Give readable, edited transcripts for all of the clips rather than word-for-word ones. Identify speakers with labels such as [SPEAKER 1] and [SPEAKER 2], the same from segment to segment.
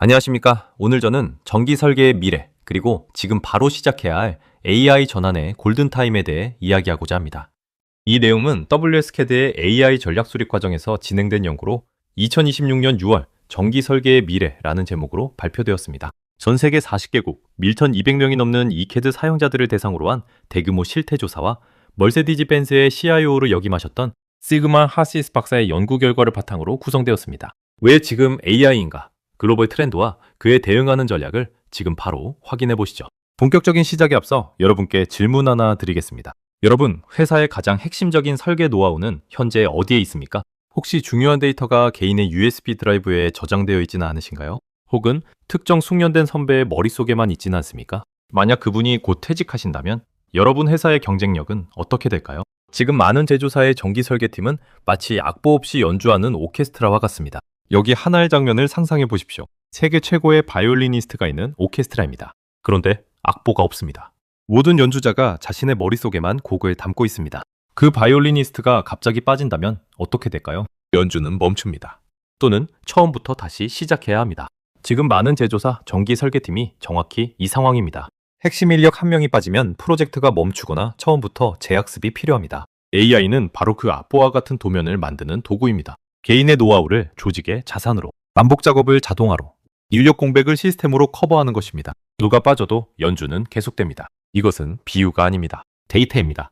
[SPEAKER 1] 안녕하십니까. 오늘 저는 전기 설계의 미래, 그리고 지금 바로 시작해야 할 AI 전환의 골든타임에 대해 이야기하고자 합니다. 이 내용은 WSCAD의 AI 전략 수립 과정에서 진행된 연구로 2026년 6월 전기 설계의 미래라는 제목으로 발표되었습니다. 전 세계 40개국 1,200명이 넘는 이캐드 사용자들을 대상으로 한 대규모 실태 조사와 멀세디지 벤츠의 CIO를 역임하셨던 시그마 하시스 박사의 연구 결과를 바탕으로 구성되었습니다. 왜 지금 AI인가? 글로벌 트렌드와 그에 대응하는 전략을 지금 바로 확인해 보시죠. 본격적인 시작에 앞서 여러분께 질문 하나 드리겠습니다. 여러분, 회사의 가장 핵심적인 설계 노하우는 현재 어디에 있습니까? 혹시 중요한 데이터가 개인의 USB 드라이브에 저장되어 있지는 않으신가요? 혹은 특정 숙련된 선배의 머릿속에만 있지는 않습니까? 만약 그분이 곧 퇴직하신다면 여러분 회사의 경쟁력은 어떻게 될까요? 지금 많은 제조사의 전기 설계팀은 마치 악보 없이 연주하는 오케스트라와 같습니다. 여기 하나의 장면을 상상해 보십시오. 세계 최고의 바이올리니스트가 있는 오케스트라입니다. 그런데 악보가 없습니다. 모든 연주자가 자신의 머릿속에만 곡을 담고 있습니다. 그 바이올리니스트가 갑자기 빠진다면 어떻게 될까요? 연주는 멈춥니다. 또는 처음부터 다시 시작해야 합니다. 지금 많은 제조사 전기 설계팀이 정확히 이 상황입니다. 핵심 인력 한 명이 빠지면 프로젝트가 멈추거나 처음부터 재학습이 필요합니다. AI는 바로 그 악보와 같은 도면을 만드는 도구입니다. 개인의 노하우를 조직의 자산으로, 반복 작업을 자동화로, 인력 공백을 시스템으로 커버하는 것입니다. 누가 빠져도 연주는 계속됩니다. 이것은 비유가 아닙니다. 데이터입니다.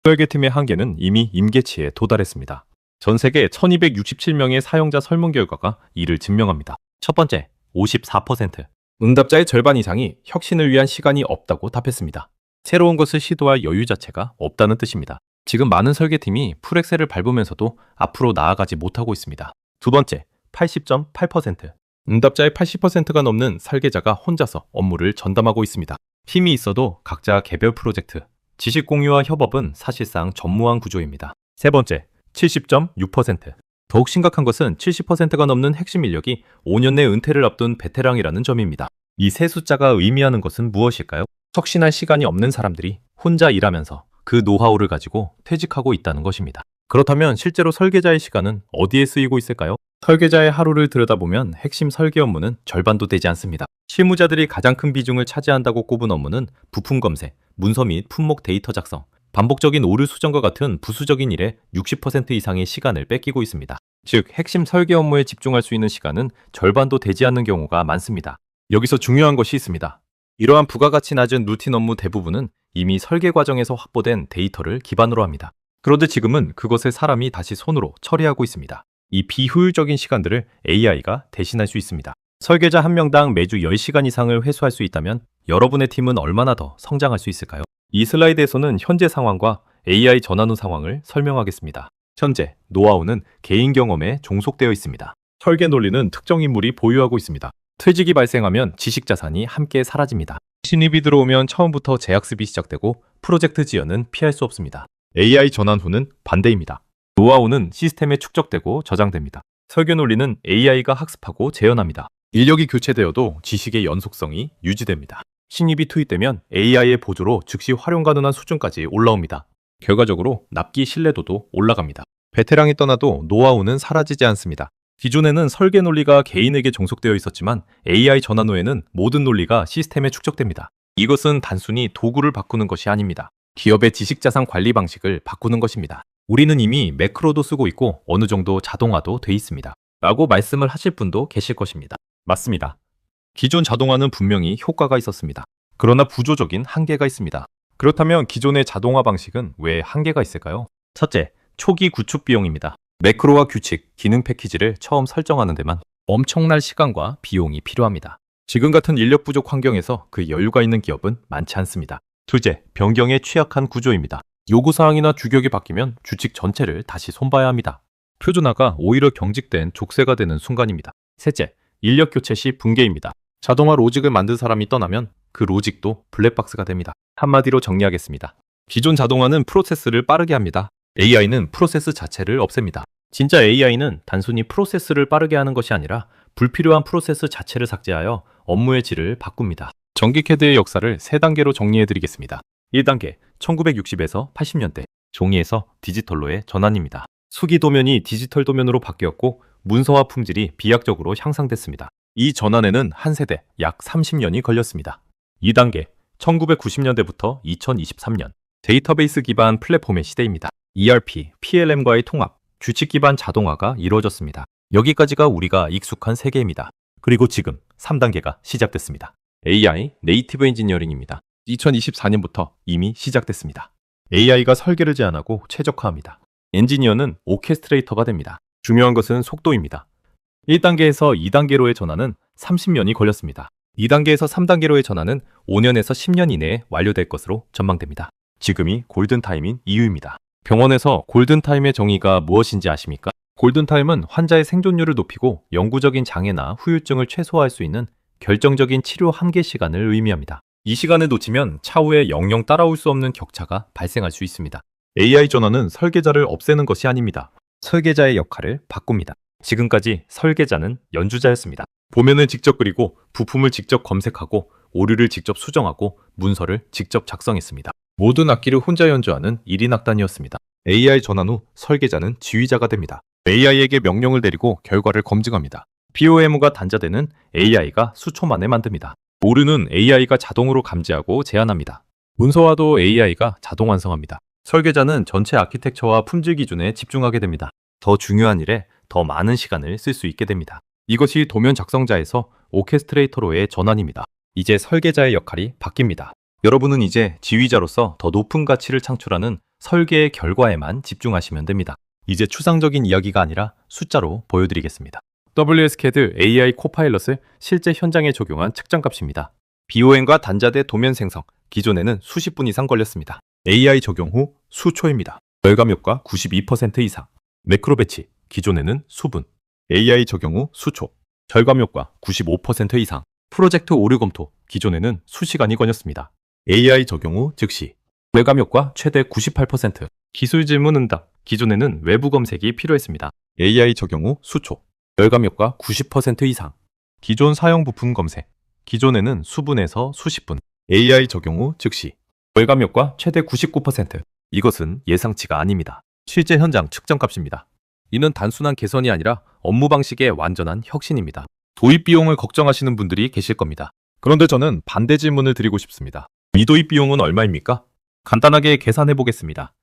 [SPEAKER 1] 설계팀의 한계는 이미 임계치에 도달했습니다. 전 세계 1267명의 사용자 설문 결과가 이를 증명합니다. 첫 번째, 54%. 응답자의 절반 이상이 혁신을 위한 시간이 없다고 답했습니다. 새로운 것을 시도할 여유 자체가 없다는 뜻입니다. 지금 많은 설계팀이 풀엑셀을 밟으면서도 앞으로 나아가지 못하고 있습니다. 두 번째, 80.8%. 응답자의 80%가 넘는 설계자가 혼자서 업무를 전담하고 있습니다. 팀이 있어도 각자 개별 프로젝트, 지식 공유와 협업은 사실상 전무한 구조입니다. 세 번째, 70.6%. 더욱 심각한 것은 70%가 넘는 핵심 인력이 5년 내 은퇴를 앞둔 베테랑이라는 점입니다. 이 세 숫자가 의미하는 것은 무엇일까요? 혁신할 시간이 없는 사람들이 혼자 일하면서 그 노하우를 가지고 퇴직하고 있다는 것입니다. 그렇다면 실제로 설계자의 시간은 어디에 쓰이고 있을까요? 설계자의 하루를 들여다보면 핵심 설계 업무는 절반도 되지 않습니다. 실무자들이 가장 큰 비중을 차지한다고 꼽은 업무는 부품 검색, 문서 및 품목 데이터 작성, 반복적인 오류 수정과 같은 부수적인 일에 60% 이상의 시간을 뺏기고 있습니다. 즉, 핵심 설계 업무에 집중할 수 있는 시간은 절반도 되지 않는 경우가 많습니다. 여기서 중요한 것이 있습니다. 이러한 부가가치 낮은 루틴 업무 대부분은 이미 설계 과정에서 확보된 데이터를 기반으로 합니다. 그런데 지금은 그것을 사람이 다시 손으로 처리하고 있습니다. 이 비효율적인 시간들을 AI가 대신할 수 있습니다. 설계자 한 명당 매주 10시간 이상을 회수할 수 있다면 여러분의 팀은 얼마나 더 성장할 수 있을까요? 이 슬라이드에서는 현재 상황과 AI 전환 후 상황을 설명하겠습니다. 현재, 노하우는 개인 경험에 종속되어 있습니다. 설계 논리는 특정 인물이 보유하고 있습니다. 퇴직이 발생하면 지식 자산이 함께 사라집니다. 신입이 들어오면 처음부터 재학습이 시작되고 프로젝트 지연은 피할 수 없습니다. AI 전환 후는 반대입니다. 노하우는 시스템에 축적되고 저장됩니다. 설계 논리는 AI가 학습하고 재현합니다. 인력이 교체되어도 지식의 연속성이 유지됩니다. 신입이 투입되면 AI의 보조로 즉시 활용 가능한 수준까지 올라옵니다. 결과적으로 납기 신뢰도도 올라갑니다. 베테랑이 떠나도 노하우는 사라지지 않습니다. 기존에는 설계 논리가 개인에게 종속되어 있었지만 AI 전환 후에는 모든 논리가 시스템에 축적됩니다. 이것은 단순히 도구를 바꾸는 것이 아닙니다. 기업의 지식자산 관리 방식을 바꾸는 것입니다. 우리는 이미 매크로도 쓰고 있고 어느 정도 자동화도 돼 있습니다. 라고 말씀을 하실 분도 계실 것입니다. 맞습니다. 기존 자동화는 분명히 효과가 있었습니다. 그러나 부조적인 한계가 있습니다. 그렇다면 기존의 자동화 방식은 왜 한계가 있을까요? 첫째, 초기 구축 비용입니다. 매크로와 규칙, 기능 패키지를 처음 설정하는 데만 엄청난 시간과 비용이 필요합니다. 지금 같은 인력 부족 환경에서 그 여유가 있는 기업은 많지 않습니다. 둘째, 변경에 취약한 구조입니다. 요구사항이나 규격이 바뀌면 주칙 전체를 다시 손봐야 합니다. 표준화가 오히려 경직된 족쇄가 되는 순간입니다. 셋째, 인력 교체 시 붕괴입니다. 자동화 로직을 만든 사람이 떠나면 그 로직도 블랙박스가 됩니다. 한마디로 정리하겠습니다. 기존 자동화는 프로세스를 빠르게 합니다. AI는 프로세스 자체를 없앱니다. 진짜 AI는 단순히 프로세스를 빠르게 하는 것이 아니라 불필요한 프로세스 자체를 삭제하여 업무의 질을 바꿉니다. 전기 캐드의 역사를 3단계로 정리해드리겠습니다. 1단계, 1960에서 80년대, 종이에서 디지털로의 전환입니다. 수기 도면이 디지털 도면으로 바뀌었고 문서화 품질이 비약적으로 향상됐습니다. 이 전환에는 한 세대 약 30년이 걸렸습니다. 2단계 1990년대부터 2023년 데이터베이스 기반 플랫폼의 시대입니다. ERP, PLM과의 통합, 규칙 기반 자동화가 이루어졌습니다. 여기까지가 우리가 익숙한 세계입니다. 그리고 지금 3단계가 시작됐습니다. AI 네이티브 엔지니어링입니다. 2024년부터 이미 시작됐습니다. AI가 설계를 제안하고 최적화합니다. 엔지니어는 오케스트레이터가 됩니다. 중요한 것은 속도입니다. 1단계에서 2단계로의 전환은 30년이 걸렸습니다. 2단계에서 3단계로의 전환은 5년에서 10년 이내에 완료될 것으로 전망됩니다. 지금이 골든타임인 이유입니다. 병원에서 골든타임의 정의가 무엇인지 아십니까? 골든타임은 환자의 생존율을 높이고 영구적인 장애나 후유증을 최소화할 수 있는 결정적인 치료 한계 시간을 의미합니다. 이 시간을 놓치면 차후에 영영 따라올 수 없는 격차가 발생할 수 있습니다. AI 전환은 설계자를 없애는 것이 아닙니다. 설계자의 역할을 바꿉니다. 지금까지 설계자는 연주자였습니다. 도면을 직접 그리고 부품을 직접 검색하고 오류를 직접 수정하고 문서를 직접 작성했습니다. 모든 악기를 혼자 연주하는 1인 악단이었습니다. AI 전환 후 설계자는 지휘자가 됩니다. AI에게 명령을 내리고 결과를 검증합니다. POM가 단자되는 AI가 수초 만에 만듭니다. 오류는 AI가 자동으로 감지하고 제한합니다. 문서화도 AI가 자동 완성합니다. 설계자는 전체 아키텍처와 품질 기준에 집중하게 됩니다. 더 중요한 일에 더 많은 시간을 쓸 수 있게 됩니다. 이것이 도면 작성자에서 오케스트레이터로의 전환입니다. 이제 설계자의 역할이 바뀝니다. 여러분은 이제 지휘자로서 더 높은 가치를 창출하는 설계의 결과에만 집중하시면 됩니다. 이제 추상적인 이야기가 아니라 숫자로 보여드리겠습니다. WSCAD AI 코파일럿을 실제 현장에 적용한 측정값입니다. BOM과 단자대 도면 생성, 기존에는 수십 분 이상 걸렸습니다. AI 적용 후 수초입니다. 절감 효과 92% 이상. 매크로 배치, 기존에는 수분. AI 적용 후 수초. 절감 효과 95% 이상. 프로젝트 오류 검토, 기존에는 수시간이 걸렸습니다. AI 적용 후 즉시. 절감 효과 최대 98%. 기술 질문 응답, 기존에는 외부 검색이 필요했습니다. AI 적용 후 수초. 절감 효과 90% 이상. 기존 사용 부품 검색, 기존에는 수분에서 수십 분. AI 적용 후 즉시. 절감 효과 최대 99%. 이것은 예상치가 아닙니다. 실제 현장 측정값입니다. 이는 단순한 개선이 아니라 업무 방식의 완전한 혁신입니다. 도입 비용을 걱정하시는 분들이 계실 겁니다. 그런데 저는 반대 질문을 드리고 싶습니다. 미도입 비용은 얼마입니까? 간단하게 계산해 보겠습니다.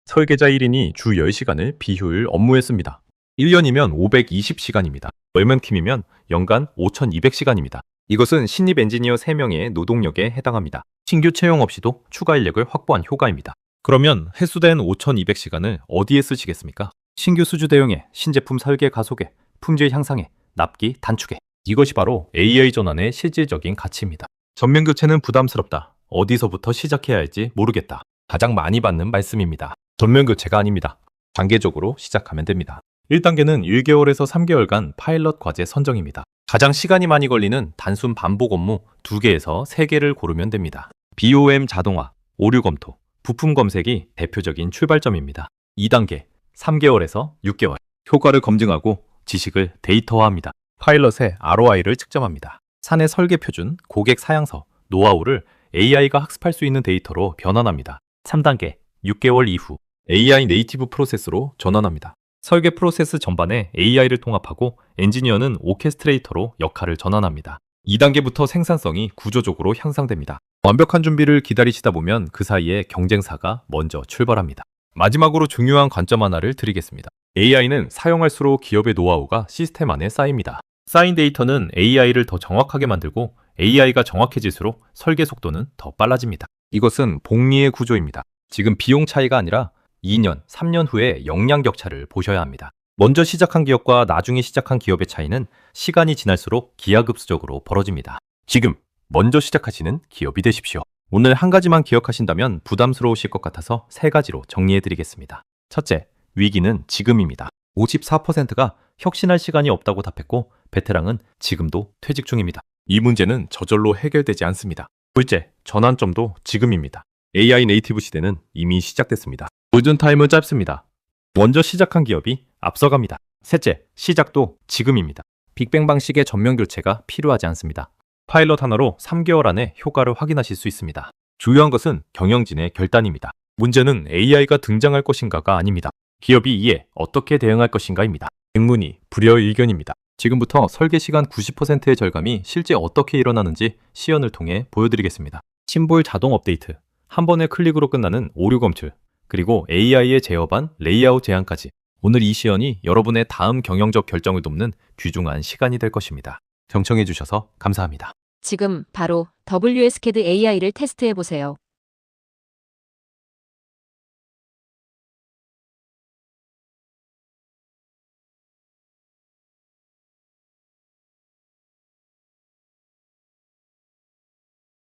[SPEAKER 1] 설계자 1인이 주 10시간을 비효율 업무에 씁니다. 1년이면 520시간입니다. 월면 팀이면 연간 5200시간입니다. 이것은 신입 엔지니어 3명의 노동력에 해당합니다. 신규 채용 없이도 추가 인력을 확보한 효과입니다. 그러면 회수된 5200시간을 어디에 쓰시겠습니까? 신규 수주 대응에, 신제품 설계 가속에, 품질 향상에, 납기 단축에. 이것이 바로 AI 전환의 실질적인 가치입니다. 전면 교체는 부담스럽다. 어디서부터 시작해야 할지 모르겠다. 가장 많이 받는 말씀입니다. 전면 교체가 아닙니다. 단계적으로 시작하면 됩니다. 1단계는 1개월에서 3개월간 파일럿 과제 선정입니다. 가장 시간이 많이 걸리는 단순 반복 업무 2개에서 3개를 고르면 됩니다. BOM 자동화, 오류 검토, 부품 검색이 대표적인 출발점입니다. 2단계, 3개월에서 6개월. 효과를 검증하고 지식을 데이터화합니다. 파일럿의 ROI를 측정합니다. 사내 설계 표준, 고객 사양서, 노하우를 AI가 학습할 수 있는 데이터로 변환합니다. 3단계, 6개월 이후 AI 네이티브 프로세스로 전환합니다. 설계 프로세스 전반에 AI를 통합하고 엔지니어는 오케스트레이터로 역할을 전환합니다. 2단계부터 생산성이 구조적으로 향상됩니다. 완벽한 준비를 기다리시다 보면 그 사이에 경쟁사가 먼저 출발합니다. 마지막으로 중요한 관점 하나를 드리겠습니다. AI는 사용할수록 기업의 노하우가 시스템 안에 쌓입니다. 쌓인 데이터는 AI를 더 정확하게 만들고 AI가 정확해질수록 설계 속도는 더 빨라집니다. 이것은 복리의 구조입니다. 지금 비용 차이가 아니라 2년, 3년 후에 역량 격차를 보셔야 합니다. 먼저 시작한 기업과 나중에 시작한 기업의 차이는 시간이 지날수록 기하급수적으로 벌어집니다. 지금 먼저 시작하시는 기업이 되십시오. 오늘 한 가지만 기억하신다면 부담스러우실 것 같아서 3가지로 정리해드리겠습니다. 첫째, 위기는 지금입니다. 54%가 혁신할 시간이 없다고 답했고 베테랑은 지금도 퇴직 중입니다. 이 문제는 저절로 해결되지 않습니다. 둘째, 전환점도 지금입니다. AI 네이티브 시대는 이미 시작됐습니다. 골든타임은 짧습니다. 먼저 시작한 기업이 앞서갑니다. 셋째, 시작도 지금입니다. 빅뱅 방식의 전면 교체가 필요하지 않습니다. 파일럿 하나로 3개월 안에 효과를 확인하실 수 있습니다. 중요한 것은 경영진의 결단입니다. 문제는 AI가 등장할 것인가가 아닙니다. 기업이 이에 어떻게 대응할 것인가입니다. 백문이 불여의견입니다. 지금부터 설계 시간 90%의 절감이 실제 어떻게 일어나는지 시연을 통해 보여드리겠습니다. 심볼 자동 업데이트, 한 번의 클릭으로 끝나는 오류 검출, 그리고 AI의 제어반, 레이아웃 제한까지. 오늘 이 시연이 여러분의 다음 경영적 결정을 돕는 귀중한 시간이 될 것입니다. 경청해 주셔서 감사합니다.
[SPEAKER 2] 지금 바로 WSCAD AI를 테스트해 보세요.